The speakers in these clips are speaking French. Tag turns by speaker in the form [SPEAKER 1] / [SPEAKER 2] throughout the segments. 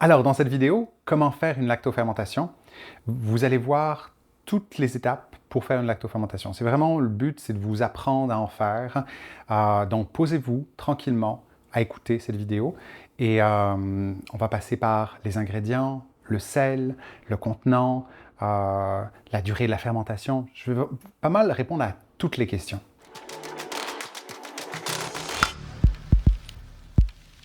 [SPEAKER 1] Alors, dans cette vidéo, comment faire une lactofermentation? Vous allez voir toutes les étapes pour faire une lactofermentation. C'est vraiment le but, c'est de vous apprendre à en faire. Donc, posez-vous tranquillement à écouter cette vidéo et on va passer par les ingrédients, le sel, le contenant, la durée de la fermentation. Je vais pas mal répondre à toutes les questions.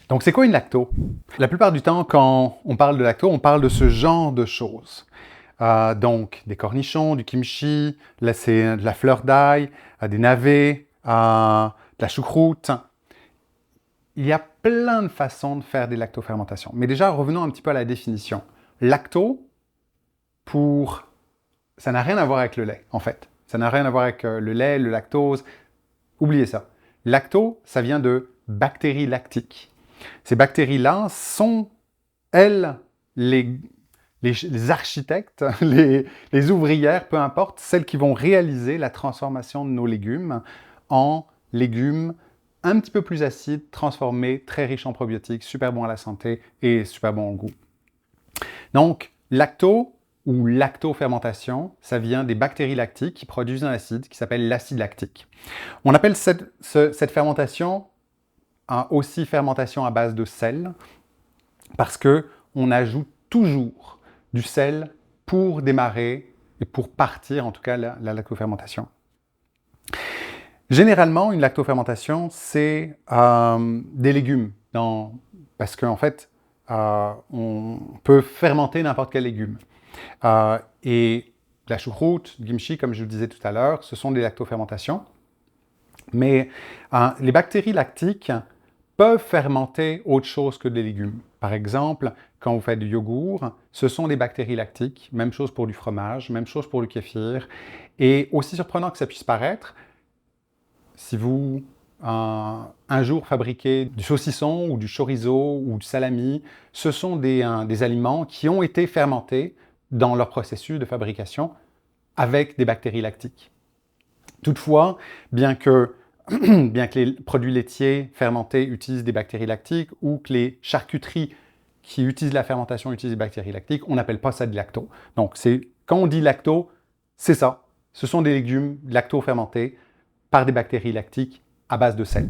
[SPEAKER 1] Donc, c'est quoi une lacto? La plupart du temps, quand on parle de lacto, on parle de ce genre de choses. Donc, des cornichons, du kimchi, là c'est de la fleur d'ail, des navets, de la choucroute. Il y a plein de façons de faire des lactofermentations. Mais déjà, revenons un petit peu à la définition. Lacto, ça n'a rien à voir avec le lait, en fait. Ça n'a rien à voir avec le lait, le lactose. Oubliez ça. Lacto, ça vient de bactéries lactiques. Ces bactéries-là sont, elles, les architectes, les ouvrières, peu importe, celles qui vont réaliser la transformation de nos légumes en légumes un petit peu plus acides, transformés, très riches en probiotiques, super bons à la santé et super bons au goût. Donc, lacto ou lactofermentation, ça vient des bactéries lactiques qui produisent un acide qui s'appelle l'acide lactique. On appelle cette fermentation aussi fermentation à base de sel parce qu'on ajoute toujours du sel pour démarrer et pour partir, en tout cas, la lactofermentation. Généralement, une lactofermentation, c'est des légumes, parce qu'en fait, on peut fermenter n'importe quel légume. Et la choucroute, le kimchi, comme je vous disais tout à l'heure, ce sont des lactofermentations. Mais les bactéries lactiques peuvent fermenter autre chose que des légumes. Par exemple, quand vous faites du yogourt, ce sont des bactéries lactiques, même chose pour du fromage, même chose pour le kéfir. Et aussi surprenant que ça puisse paraître, si vous, un jour, fabriquez du saucisson ou du chorizo ou du salami, ce sont des aliments qui ont été fermentés dans leur processus de fabrication avec des bactéries lactiques. Toutefois, bien que les produits laitiers fermentés utilisent des bactéries lactiques ou que les charcuteries qui utilisent la fermentation utilisent des bactéries lactiques, on n'appelle pas ça de lacto. Donc, quand on dit lacto, c'est ça. Ce sont des légumes lacto-fermentés par des bactéries lactiques à base de sel.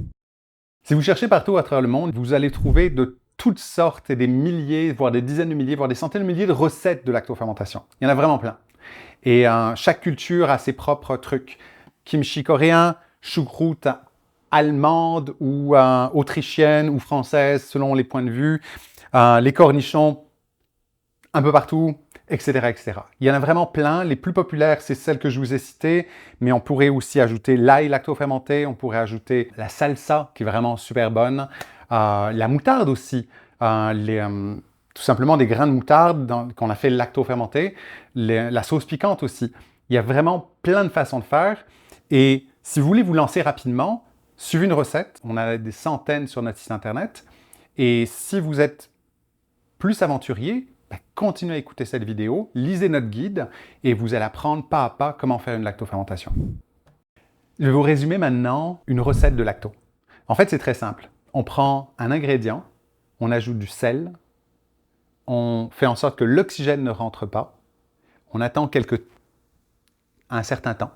[SPEAKER 1] Si vous cherchez partout à travers le monde, vous allez trouver de toutes sortes et des milliers, voire des dizaines de milliers, voire des centaines de milliers de recettes de lactofermentation. Il y en a vraiment plein. Et chaque culture a ses propres trucs. Kimchi coréen, choucroute allemande ou autrichienne ou française, selon les points de vue, les cornichons un peu partout, etc., etc. Il y en a vraiment plein. Les plus populaires, c'est celles que je vous ai citées, mais on pourrait aussi ajouter l'ail lactofermenté, on pourrait ajouter la salsa, qui est vraiment super bonne, la moutarde aussi, tout simplement des grains de moutarde qu'on a fait lactofermenter, la sauce piquante aussi. Il y a vraiment plein de façons de faire. Et si vous voulez vous lancer rapidement, suivez une recette. On a des centaines sur notre site internet. Et si vous êtes plus aventurier, continuez à écouter cette vidéo, lisez notre guide et vous allez apprendre pas à pas comment faire une lactofermentation. Je vais vous résumer maintenant une recette de lacto. En fait, c'est très simple. On prend un ingrédient, on ajoute du sel, on fait en sorte que l'oxygène ne rentre pas, on attend un certain temps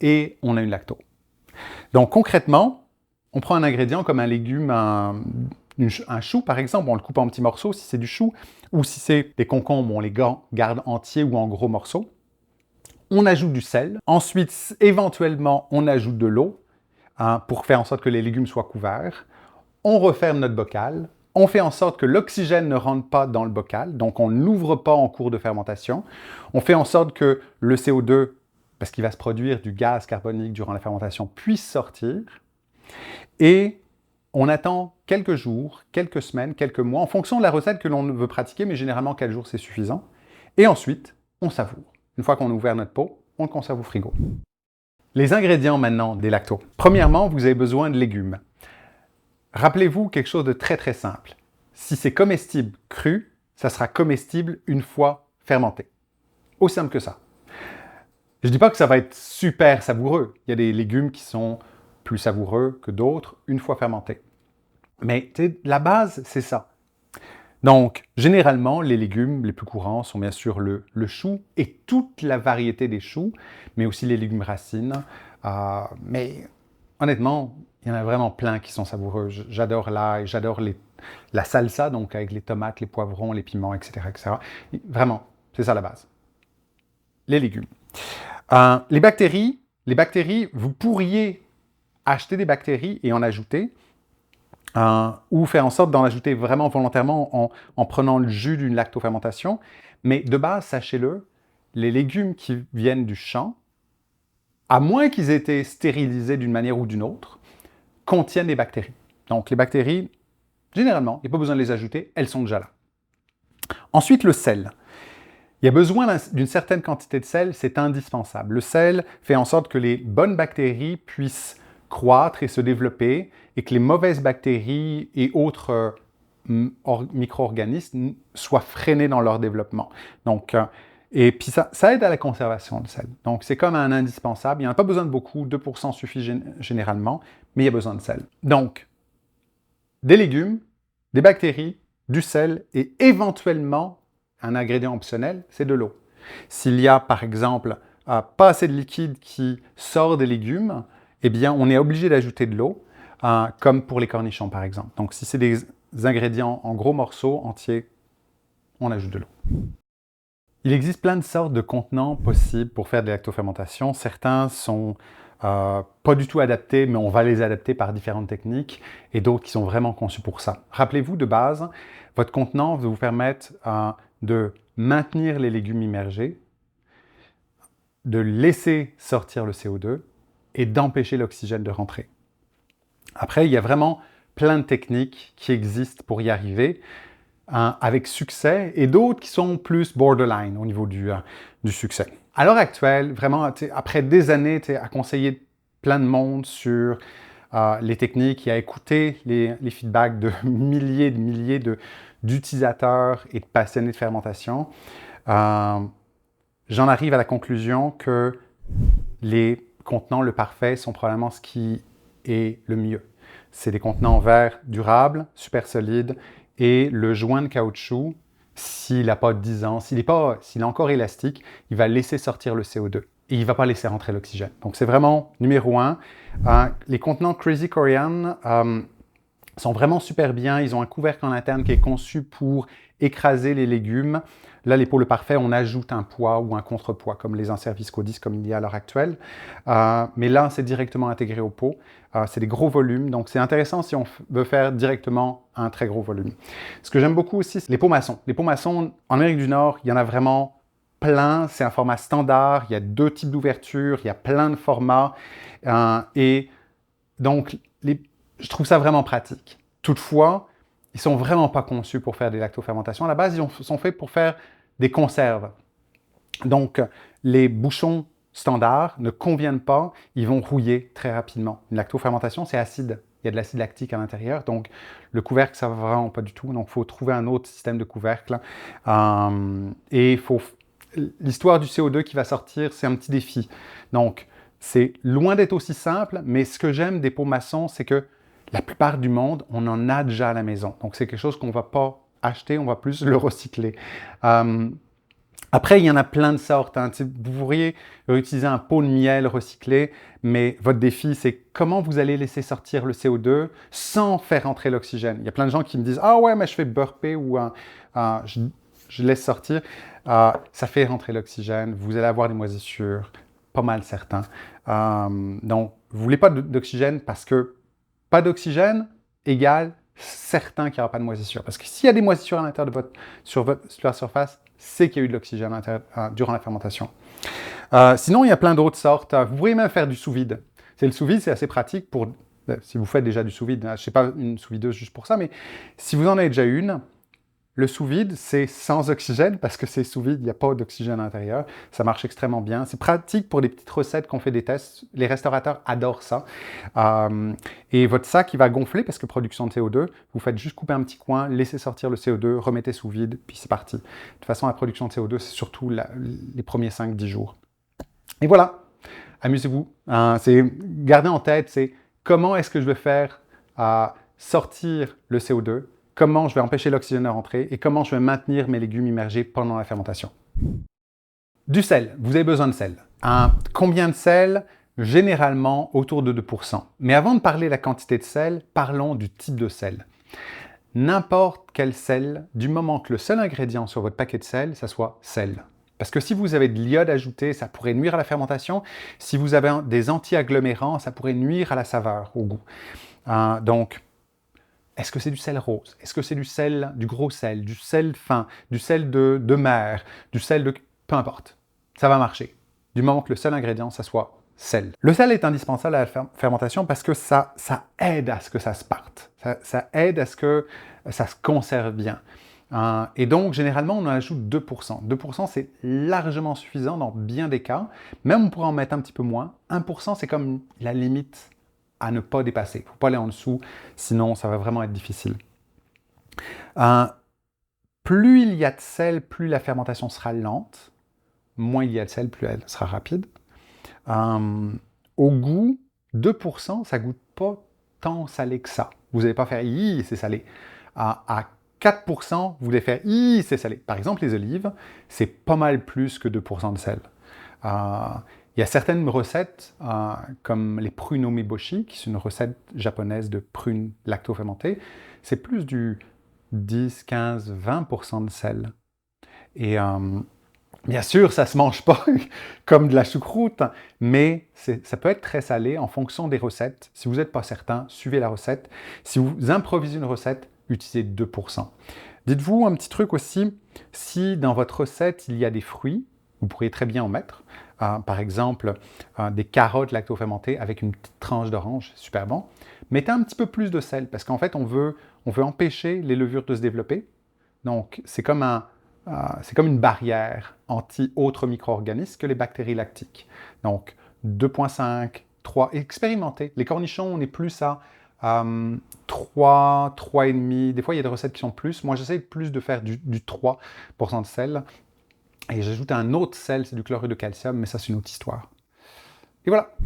[SPEAKER 1] et on a une lacto. Donc concrètement, on prend un ingrédient comme un légume, un chou par exemple, on le coupe en petits morceaux si c'est du chou, ou si c'est des concombres, on les garde entiers ou en gros morceaux. On ajoute du sel. Ensuite, éventuellement, on ajoute de l'eau pour faire en sorte que les légumes soient couverts. On referme notre bocal. On fait en sorte que l'oxygène ne rentre pas dans le bocal, donc on n'ouvre pas en cours de fermentation. On fait en sorte que le CO2, parce qu'il va se produire du gaz carbonique durant la fermentation, puisse sortir. Et on attend quelques jours, quelques semaines, quelques mois, en fonction de la recette que l'on veut pratiquer, mais généralement 4 jours c'est suffisant. Et ensuite, on savoure. Une fois qu'on a ouvert notre pot, on le conserve au frigo. Les ingrédients maintenant des lactos. Premièrement, vous avez besoin de légumes. Rappelez-vous quelque chose de très très simple. Si c'est comestible cru, ça sera comestible une fois fermenté. Aussi simple que ça. Je ne dis pas que ça va être super savoureux. Il y a des légumes qui sont plus savoureux que d'autres une fois fermentés. Mais la base, c'est ça. Donc, généralement, les légumes les plus courants sont bien sûr le chou et toute la variété des choux, mais aussi les légumes racines. Mais honnêtement, il y en a vraiment plein qui sont savoureux. J'adore l'ail, j'adore la salsa, donc avec les tomates, les poivrons, les piments, etc., etc. Vraiment, c'est ça la base. Les légumes. Les bactéries, vous pourriez acheter des bactéries et en ajouter, ou faire en sorte d'en ajouter vraiment volontairement en prenant le jus d'une lactofermentation. Mais de base, sachez-le, les légumes qui viennent du champ, à moins qu'ils aient été stérilisés d'une manière ou d'une autre, contiennent des bactéries. Donc les bactéries, généralement, il n'y a pas besoin de les ajouter, elles sont déjà là. Ensuite, le sel. Il y a besoin d'une certaine quantité de sel, c'est indispensable. Le sel fait en sorte que les bonnes bactéries puissent croître et se développer et que les mauvaises bactéries et autres micro-organismes soient freinés dans leur développement. Donc, et puis ça aide à la conservation du sel. Donc c'est comme un indispensable. Il n'y en a pas besoin de beaucoup, 2% suffit généralement, mais il y a besoin de sel. Donc, des légumes, des bactéries, du sel et éventuellement un ingrédient optionnel, c'est de l'eau. S'il y a par exemple pas assez de liquide qui sort des légumes, eh bien on est obligé d'ajouter de l'eau, comme pour les cornichons par exemple. Donc si c'est des ingrédients en gros morceaux entiers, on ajoute de l'eau. Il existe plein de sortes de contenants possibles pour faire de la lactofermentation. Certains sont pas du tout adaptés, mais on va les adapter par différentes techniques, et d'autres qui sont vraiment conçus pour ça. Rappelez-vous, de base, votre contenant va vous permettre de maintenir les légumes immergés, de laisser sortir le CO2 et d'empêcher l'oxygène de rentrer. Après, il y a vraiment plein de techniques qui existent pour y arriver, avec succès, et d'autres qui sont plus borderline au niveau du succès. À l'heure actuelle, vraiment, après des années à conseiller plein de monde sur les techniques et à écouter les feedbacks de milliers d'utilisateurs et de passionnés de fermentation, j'en arrive à la conclusion que les contenants le parfait sont probablement ce qui est le mieux. C'est des contenants en verre durables, super solides, et le joint de caoutchouc, s'il n'a pas 10 ans, s'il est encore élastique, il va laisser sortir le CO2 et il ne va pas laisser rentrer l'oxygène. Donc c'est vraiment numéro 1. Les contenants Crazy Korean sont vraiment super bien. Ils ont un couvercle en interne qui est conçu pour écraser les légumes. Là, pour le parfait, on ajoute un poids ou un contrepoids, comme les insert Viscodis, comme il y a à l'heure actuelle. Mais là, c'est directement intégré au pot. C'est des gros volumes, donc c'est intéressant si on veut faire directement un très gros volume. Ce que j'aime beaucoup aussi, c'est les pots maçons. Les pots maçons, en Amérique du Nord, il y en a vraiment plein. C'est un format standard. Il y a 2 types d'ouvertures. Il y a plein de formats. Et donc, je trouve ça vraiment pratique. Toutefois, ils ne sont vraiment pas conçus pour faire des lactofermentations. À la base, ils sont faits pour faire des conserves. Donc, les bouchons standards ne conviennent pas, ils vont rouiller très rapidement. Une lactofermentation, c'est acide. Il y a de l'acide lactique à l'intérieur, donc le couvercle, ça ne va vraiment pas du tout. Donc, il faut trouver un autre système de couvercle. Et l'histoire du CO2 qui va sortir, c'est un petit défi. Donc, c'est loin d'être aussi simple, mais ce que j'aime des pots maçons, c'est que la plupart du monde, on en a déjà à la maison. Donc, c'est quelque chose qu'on ne va pas acheter, on va plus le recycler. Après, il y en a plein de sortes. Vous pourriez utiliser un pot de miel recyclé, mais votre défi, c'est comment vous allez laisser sortir le CO2 sans faire entrer l'oxygène. Il y a plein de gens qui me disent « Ah ouais, mais je fais burper ou je laisse sortir. » Ça fait rentrer l'oxygène, vous allez avoir des moisissures, pas mal certains. Donc, vous ne voulez pas d'oxygène parce que pas d'oxygène égale certain qu'il n'y aura pas de moisissure. Parce que s'il y a des moisissures à l'intérieur sur la surface, c'est qu'il y a eu de l'oxygène durant la fermentation. Sinon, il y a plein d'autres sortes. Vous pourriez même faire du sous-vide. Le sous-vide, c'est assez pratique pour, si vous faites déjà du sous-vide. Je ne sais pas une sous-videuse juste pour ça, mais si vous en avez déjà une, le sous-vide, c'est sans oxygène parce que c'est sous-vide, il n'y a pas d'oxygène à l'intérieur. Ça marche extrêmement bien. C'est pratique pour des petites recettes qu'on fait des tests. Les restaurateurs adorent ça. Et votre sac, il va gonfler parce que production de CO2, vous faites juste couper un petit coin, laissez sortir le CO2, remettez sous vide, puis c'est parti. De toute façon, la production de CO2, c'est surtout les premiers 5-10 jours. Et voilà, amusez-vous. Gardez en tête, c'est comment est-ce que je vais faire sortir le CO2 comment je vais empêcher l'oxygène de rentrer et comment je vais maintenir mes légumes immergés pendant la fermentation. Du sel, vous avez besoin de sel. Combien de sel? Généralement autour de 2%. Mais avant de parler de la quantité de sel, parlons du type de sel. N'importe quel sel, du moment que le seul ingrédient sur votre paquet de sel, ça soit sel. Parce que si vous avez de l'iode ajouté, ça pourrait nuire à la fermentation. Si vous avez des anti-agglomérants, ça pourrait nuire à la saveur, au goût. Donc, est-ce que c'est du sel rose? Est-ce que c'est du sel, du gros sel, du sel fin, du sel de mer, du sel de... Peu importe, ça va marcher. Du moment que le seul ingrédient, ça soit sel. Le sel est indispensable à la fermentation parce que ça aide à ce que ça se parte. Ça aide à ce que ça se conserve bien. Et donc, généralement, on en ajoute 2%. 2%, c'est largement suffisant dans bien des cas. Même on pourrait en mettre un petit peu moins. 1%, c'est comme la limite à ne pas dépasser. Il ne faut pas aller en dessous, sinon ça va vraiment être difficile. Plus il y a de sel, plus la fermentation sera lente. Moins il y a de sel, plus elle sera rapide. Au goût, 2%, ça ne goûte pas tant salé que ça. Vous n'allez pas faire « Hi, c'est salé ». À 4%, vous allez faire « Hi, c'est salé ». Par exemple, les olives, c'est pas mal plus que 2% de sel. Il y a certaines recettes, comme les prunes omeboshi, qui est une recette japonaise de prunes lacto-fermentées, c'est plus du 10, 15, 20% de sel. Et bien sûr, ça ne se mange pas comme de la choucroute, mais ça peut être très salé en fonction des recettes. Si vous n'êtes pas certain, suivez la recette. Si vous improvisez une recette, utilisez 2%. Dites-vous un petit truc aussi, si dans votre recette, il y a des fruits, vous pourriez très bien en mettre. Par exemple, des carottes lacto-fermentées avec une petite tranche d'orange, super bon. Mettez un petit peu plus de sel, parce qu'en fait, on veut empêcher les levures de se développer. Donc, c'est comme une barrière anti-autres micro-organismes que les bactéries lactiques. Donc, 2,5, 3, expérimentez. Les cornichons, on est plus à 3, 3,5. Des fois, il y a des recettes qui sont plus. Moi, j'essaie plus de faire du 3% de sel. Et j'ajoute un autre sel, c'est du chlorure de calcium, mais ça, c'est une autre histoire. Et voilà.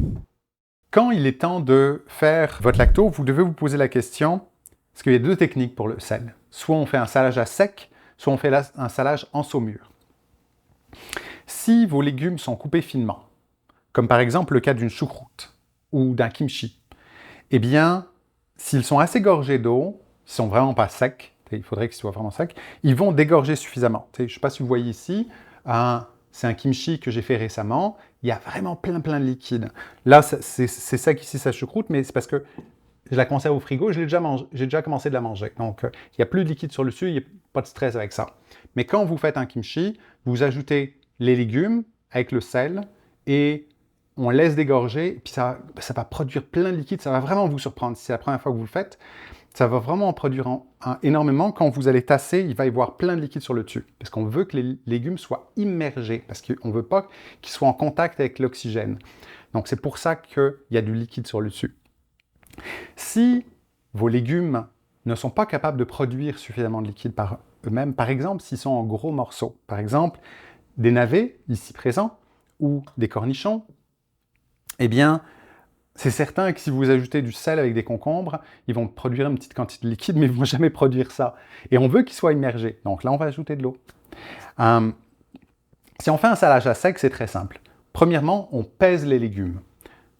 [SPEAKER 1] Quand il est temps de faire votre lacto, vous devez vous poser la question, parce qu'il y a deux techniques pour le sel. Soit on fait un salage à sec, soit on fait un salage en saumure. Si vos légumes sont coupés finement, comme par exemple le cas d'une choucroute ou d'un kimchi, eh bien, s'ils sont assez gorgés d'eau, s'ils sont vraiment pas secs, il faudrait qu'ils soient vraiment secs, ils vont dégorger suffisamment. Je ne sais pas si vous voyez ici, c'est un kimchi que j'ai fait récemment, il y a vraiment plein de liquide. Là, c'est sec ici, sa choucroute, mais c'est parce que je la conserve au frigo, j'ai déjà commencé de la manger. Donc, il n'y a plus de liquide sur le dessus, il n'y a pas de stress avec ça. Mais quand vous faites un kimchi, vous ajoutez les légumes avec le sel et on laisse dégorger, et puis ça va produire plein de liquide, ça va vraiment vous surprendre. Si c'est la première fois que vous le faites, ça va vraiment en produire énormément. Quand vous allez tasser, il va y avoir plein de liquide sur le dessus. Parce qu'on veut que les légumes soient immergés, parce qu'on ne veut pas qu'ils soient en contact avec l'oxygène. Donc c'est pour ça qu'il y a du liquide sur le dessus. Si vos légumes ne sont pas capables de produire suffisamment de liquide par eux-mêmes, par exemple s'ils sont en gros morceaux, par exemple des navets ici présents, ou des cornichons, eh bien, c'est certain que si vous ajoutez du sel avec des concombres, ils vont produire une petite quantité de liquide, mais ils ne vont jamais produire ça. Et on veut qu'ils soient immergés. Donc là, on va ajouter de l'eau. Si on fait un salage à sec, c'est très simple. Premièrement, on pèse les légumes.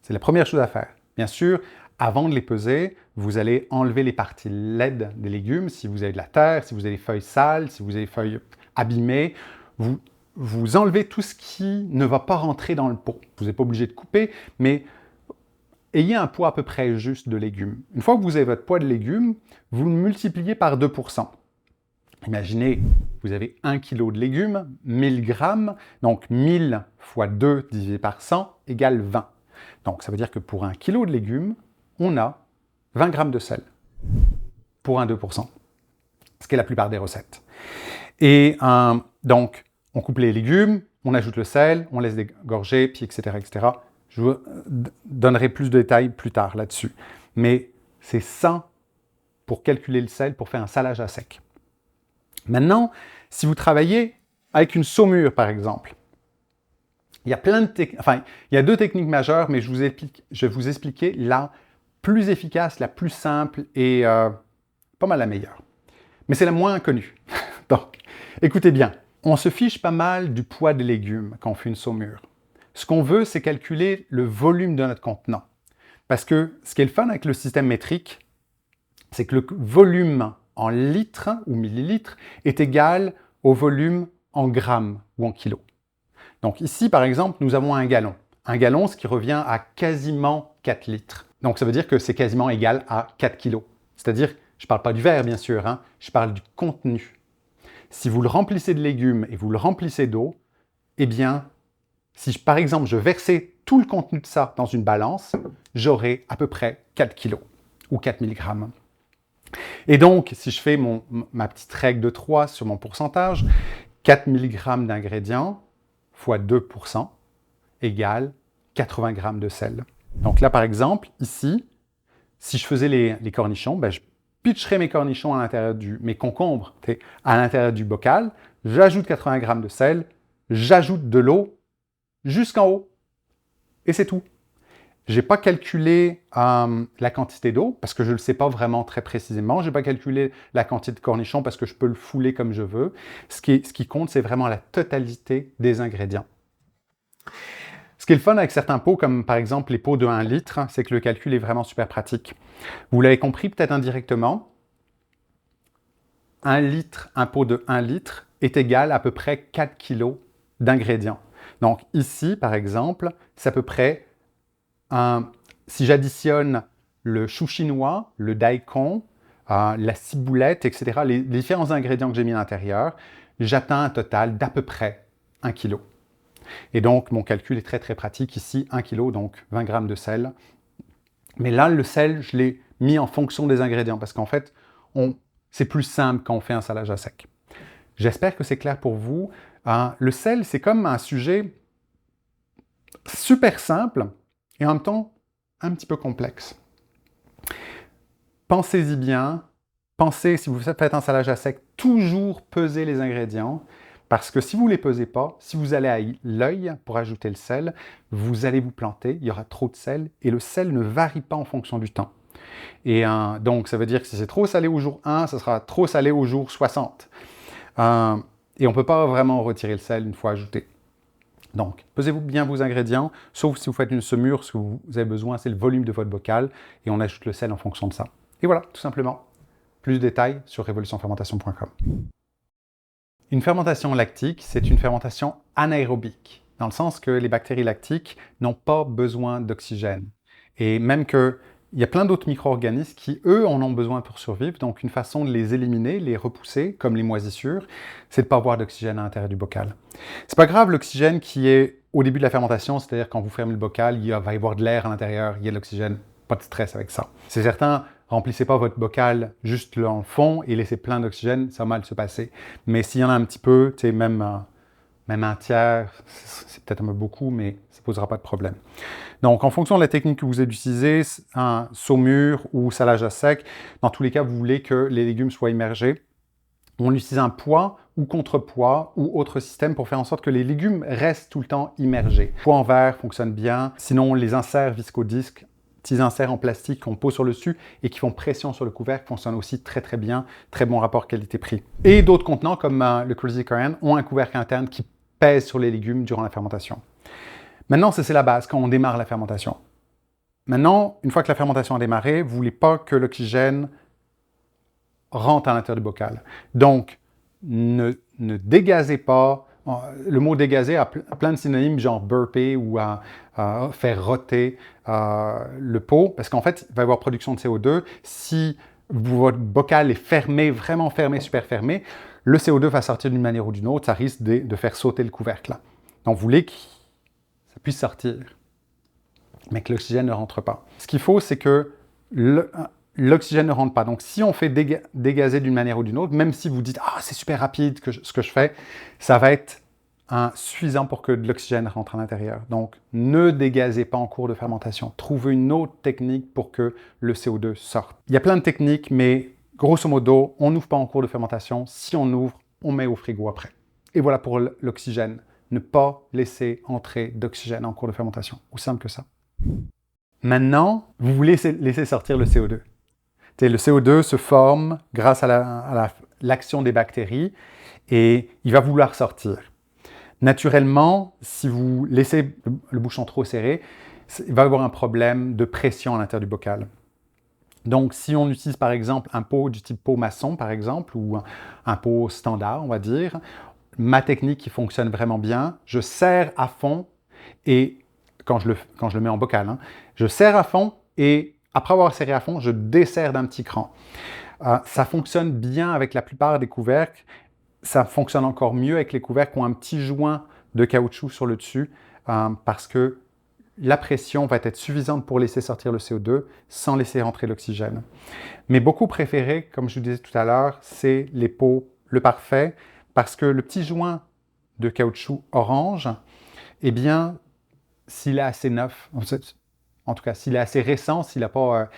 [SPEAKER 1] C'est la première chose à faire. Bien sûr, avant de les peser, vous allez enlever les parties laides des légumes. Si vous avez de la terre, si vous avez des feuilles sales, si vous avez des feuilles abîmées, vous enlevez tout ce qui ne va pas rentrer dans le pot. Vous n'êtes pas obligé de couper, mais ayez un poids à peu près juste de légumes. Une fois que vous avez votre poids de légumes, vous le multipliez par 2%. Imaginez, vous avez 1 kg de légumes, 1000 grammes, donc 1000 fois 2 divisé par 100 égale 20. Donc ça veut dire que pour 1 kg de légumes, on a 20 grammes de sel pour un 2%, ce qui est la plupart des recettes. Et donc, on coupe les légumes, on ajoute le sel, on laisse dégorger, puis etc., etc. Je vous donnerai plus de détails plus tard là-dessus. Mais c'est ça pour calculer le sel, pour faire un salage à sec. Maintenant, si vous travaillez avec une saumure, par exemple, il y a il y a deux techniques majeures, mais je vais vous expliquer la plus efficace, la plus simple et pas mal la meilleure. mais c'est la moins connue. Donc, écoutez bien, on se fiche pas mal du poids des légumes quand on fait une saumure. Ce qu'on veut, c'est calculer le volume de notre contenant. Parce que ce qui est le fun avec le système métrique, c'est que le volume en litres ou millilitres est égal au volume en grammes ou en kilos. Donc ici, par exemple, nous avons un gallon. Un gallon, ce qui revient à quasiment 4 litres. Donc ça veut dire que c'est quasiment égal à 4 kilos. C'est-à-dire, je ne parle pas du verre, bien sûr, hein, je parle du contenu. Si vous le remplissez de légumes et vous le remplissez d'eau, eh bien, si par exemple je versais tout le contenu de ça dans une balance, j'aurais à peu près 4 kilos ou 4 mg. Et donc, si je fais ma petite règle de 3 sur mon pourcentage, 4 mg d'ingrédients fois 2% égale 80 g de sel. Donc là, par exemple, ici, si je faisais les cornichons, ben, je pitcherais mes cornichons à l'intérieur mes concombres à l'intérieur du bocal, j'ajoute 80 g de sel, j'ajoute de l'eau jusqu'en haut. Et c'est tout. Je n'ai pas calculé la quantité d'eau parce que je ne le sais pas vraiment très précisément. Je n'ai pas calculé la quantité de cornichons parce que je peux le fouler comme je veux. Ce qui compte, c'est vraiment la totalité des ingrédients. Ce qui est le fun avec certains pots, comme par exemple les pots de 1 litre, c'est que le calcul est vraiment super pratique. Vous l'avez compris peut-être indirectement, un pot de 1 litre est égal à peu près 4 kg d'ingrédients. Donc ici, par exemple, c'est à peu près, si j'additionne le chou chinois, le daikon, la ciboulette, etc., les différents ingrédients que j'ai mis à l'intérieur, j'atteins un total d'à peu près 1 kg. Et donc, mon calcul est très très pratique. Ici, 1 kg, donc 20 g de sel. Mais là, le sel, je l'ai mis en fonction des ingrédients parce qu'en fait, c'est plus simple quand on fait un salage à sec. J'espère que c'est clair pour vous. Le sel, c'est comme un sujet super simple et en même temps un petit peu complexe. Pensez-y bien. Pensez, si vous faites un salage à sec, toujours peser les ingrédients. Parce que si vous ne les pesez pas, si vous allez à l'œil pour ajouter le sel, vous allez vous planter, il y aura trop de sel et le sel ne varie pas en fonction du temps. Et donc, ça veut dire que si c'est trop salé au jour 1, ça sera trop salé au jour 60. Et on ne peut pas vraiment retirer le sel une fois ajouté. Donc, pesez-vous bien vos ingrédients, sauf si vous faites une saumure, ce que vous avez besoin, c'est le volume de votre bocal, et on ajoute le sel en fonction de ça. Et voilà, tout simplement. Plus de détails sur révolutionfermentation.com. Une fermentation lactique, c'est une fermentation anaérobique, dans le sens que les bactéries lactiques n'ont pas besoin d'oxygène. Et même qu'il y a plein d'autres micro-organismes qui, eux, en ont besoin pour survivre. Donc, une façon de les éliminer, les repousser, comme les moisissures, c'est de ne pas avoir d'oxygène à l'intérieur du bocal. C'est pas grave l'oxygène qui est au début de la fermentation, c'est-à-dire quand vous fermez le bocal, il va y avoir de l'air à l'intérieur, il y a de l'oxygène, pas de stress avec ça. C'est certain, remplissez pas votre bocal juste dans le fond et laissez plein d'oxygène, ça va mal se passer. Mais s'il y en a un petit peu, même un tiers, c'est peut-être un peu beaucoup, mais ça ne posera pas de problème. Donc, en fonction de la technique que vous utilisez, un saumure ou salage à sec, dans tous les cas, vous voulez que les légumes soient immergés. On utilise un poids ou contrepoids ou autre système pour faire en sorte que les légumes restent tout le temps immergés. Le poids en verre fonctionne bien, sinon les inserts viscodisques, petits inserts en plastique qu'on pose sur le dessus et qui font pression sur le couvercle fonctionnent aussi très très bien, très bon rapport qualité-prix. Et d'autres contenants comme le Crazy Korean ont un couvercle interne qui pèse sur les légumes durant la fermentation. Maintenant, c'est la base quand on démarre la fermentation. Maintenant, une fois que la fermentation a démarré, vous ne voulez pas que l'oxygène rentre à l'intérieur du bocal. Donc, ne dégazez pas. Le mot dégazer a plein de synonymes, genre burper ou faire roter le pot, parce qu'en fait, il va y avoir production de CO2. Si votre bocal est fermé, vraiment fermé, super fermé, le CO2 va sortir d'une manière ou d'une autre, ça risque de faire sauter le couvercle. Donc, vous voulez que ça puisse sortir, mais que l'oxygène ne rentre pas. Ce qu'il faut, c'est que l'oxygène ne rentre pas. Donc, si on fait dégazer d'une manière ou d'une autre, même si vous dites « Ah, c'est super rapide ce que je fais », ça va être suffisant pour que de l'oxygène rentre à l'intérieur. Donc, ne dégazez pas en cours de fermentation. Trouvez une autre technique pour que le CO2 sorte. Il y a plein de techniques, mais grosso modo, on n'ouvre pas en cours de fermentation. Si on ouvre, on met au frigo après. Et voilà pour l'oxygène. Ne pas laisser entrer d'oxygène en cours de fermentation. Aussi simple que ça. Maintenant, vous voulez laisser sortir le CO2. Le CO2 se forme grâce à l'action des bactéries et il va vouloir sortir. Naturellement, si vous laissez le bouchon trop serré, il va y avoir un problème de pression à l'intérieur du bocal. Donc, si on utilise par exemple un pot du type pot maçon, par exemple, ou un pot standard, on va dire, ma technique qui fonctionne vraiment bien, je serre à fond et quand je le mets en bocal, hein, je serre à fond et après avoir serré à fond, je desserre d'un petit cran. Ça fonctionne bien avec la plupart des couvercles. Ça fonctionne encore mieux avec les couvercles qui ont un petit joint de caoutchouc sur le dessus parce que la pression va être suffisante pour laisser sortir le CO2 sans laisser rentrer l'oxygène. Mais beaucoup préférés, comme je vous disais tout à l'heure, c'est les pots le parfait parce que le petit joint de caoutchouc orange, eh bien, s'il est assez neuf, en tout cas, s'il est assez récent, s'il n'a pas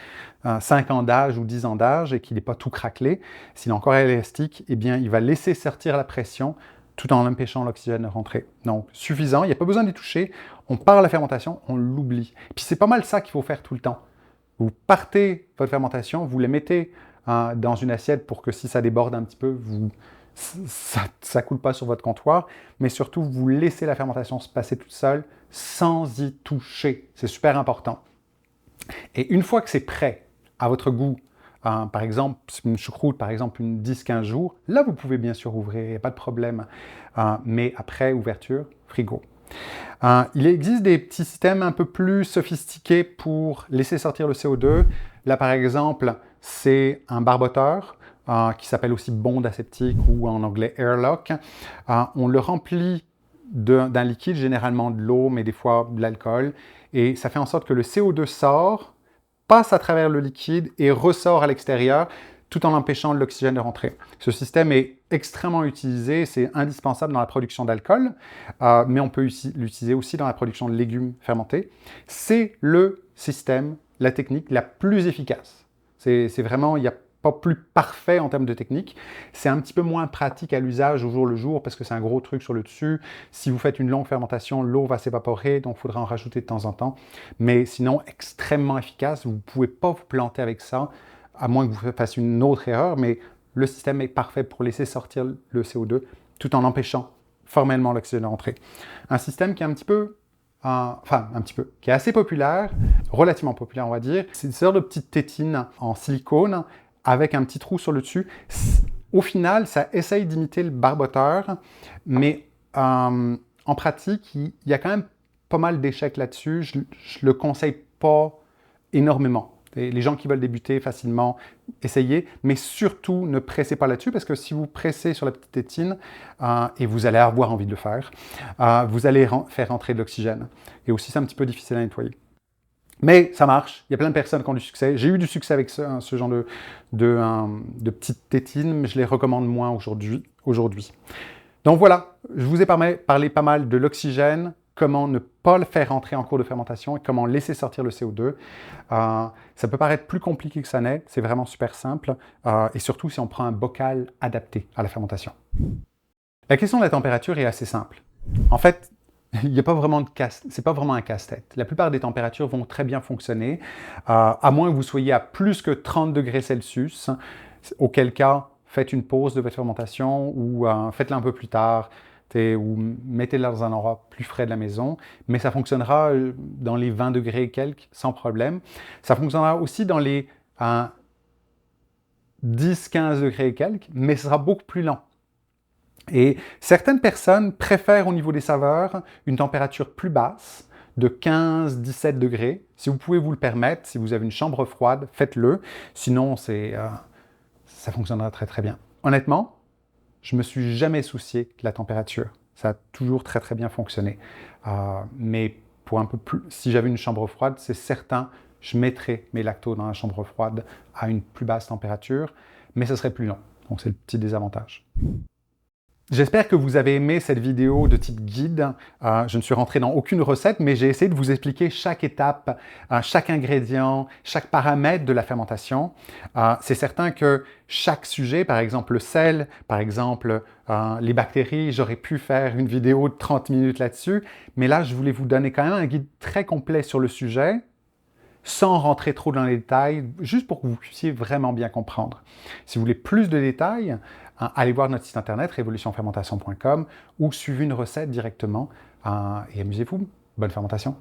[SPEAKER 1] 5 ans d'âge ou 10 ans d'âge et qu'il n'est pas tout craquelé, s'il est encore élastique, eh bien, il va laisser sortir la pression tout en empêchant l'oxygène de rentrer. Donc, suffisant, il n'y a pas besoin d'y toucher. On part à la fermentation, on l'oublie. Puis, c'est pas mal ça qu'il faut faire tout le temps. Vous partez votre fermentation, vous les mettez dans une assiette pour que si ça déborde un petit peu, ça ne coule pas sur votre comptoir, mais surtout, vous laissez la fermentation se passer toute seule sans y toucher. C'est super important. Et une fois que c'est prêt à votre goût, par exemple, une choucroute, par exemple, une 10-15 jours, là, vous pouvez bien sûr ouvrir, il n'y a pas de problème. Mais après ouverture, frigo. Il existe des petits systèmes un peu plus sophistiqués pour laisser sortir le CO2. Là, par exemple, c'est un barboteur qui s'appelle aussi bonde aseptique ou en anglais airlock. On le remplit d'un liquide, généralement de l'eau, mais des fois de l'alcool, et ça fait en sorte que le CO2 sort, passe à travers le liquide et ressort à l'extérieur, tout en empêchant l'oxygène de rentrer. Ce système est extrêmement utilisé, c'est indispensable dans la production d'alcool, mais on peut l'utiliser aussi dans la production de légumes fermentés. C'est le système, la technique la plus efficace. C'est vraiment, il n'y a pas plus parfait en termes de technique. C'est un petit peu moins pratique à l'usage au jour le jour parce que c'est un gros truc sur le dessus. Si vous faites une longue fermentation, l'eau va s'évaporer, donc il faudra en rajouter de temps en temps. Mais sinon, extrêmement efficace. Vous ne pouvez pas vous planter avec ça, à moins que vous fassiez une autre erreur, mais le système est parfait pour laisser sortir le CO2 tout en empêchant formellement l'oxygène de rentrer. Un système qui est un petit peu qui est assez populaire, relativement populaire on va dire. C'est une sorte de petite tétine en silicone avec un petit trou sur le dessus. Au final, ça essaye d'imiter le barboteur, mais en pratique, il y a quand même pas mal d'échecs là-dessus. Je ne le conseille pas énormément. Et les gens qui veulent débuter facilement, essayez, mais surtout ne pressez pas là-dessus parce que si vous pressez sur la petite tétine, et vous allez avoir envie de le faire, vous allez faire rentrer de l'oxygène. Et aussi, c'est un petit peu difficile à nettoyer. Mais ça marche, il y a plein de personnes qui ont du succès. J'ai eu du succès avec ce genre de petites tétines, mais je les recommande moins aujourd'hui. Donc voilà, je vous ai parlé pas mal de l'oxygène, comment ne pas le faire rentrer en cours de fermentation et comment laisser sortir le CO2. Ça peut paraître plus compliqué que ça n'est, c'est vraiment super simple, et surtout si on prend un bocal adapté à la fermentation. La question de la température est assez simple. En fait, il n'y a pas vraiment c'est pas vraiment un casse-tête. La plupart des températures vont très bien fonctionner, à moins que vous soyez à plus que 30 degrés Celsius, auquel cas, faites une pause de votre fermentation ou faites-la un peu plus tard, ou mettez-la dans un endroit plus frais de la maison, mais ça fonctionnera dans les 20 degrés et quelques, sans problème. Ça fonctionnera aussi dans les 10-15 degrés et quelques, mais ce sera beaucoup plus lent. Et certaines personnes préfèrent au niveau des saveurs une température plus basse, de 15-17 degrés. Si vous pouvez vous le permettre, si vous avez une chambre froide, faites-le. Sinon, ça fonctionnera très très bien. Honnêtement, je ne me suis jamais soucié de la température. Ça a toujours très très bien fonctionné. Mais pour un peu plus, si j'avais une chambre froide, c'est certain, je mettrais mes lactos dans la chambre froide à une plus basse température, mais ce serait plus long. Donc c'est le petit désavantage. J'espère que vous avez aimé cette vidéo de type guide. Je ne suis rentré dans aucune recette, mais j'ai essayé de vous expliquer chaque étape, chaque ingrédient, chaque paramètre de la fermentation. C'est certain que chaque sujet, par exemple le sel, par exemple les bactéries, j'aurais pu faire une vidéo de 30 minutes là-dessus, mais là, je voulais vous donner quand même un guide très complet sur le sujet, sans rentrer trop dans les détails, juste pour que vous puissiez vraiment bien comprendre. Si vous voulez plus de détails, allez voir notre site internet révolutionfermentation.com ou suivez une recette directement et amusez-vous. Bonne fermentation!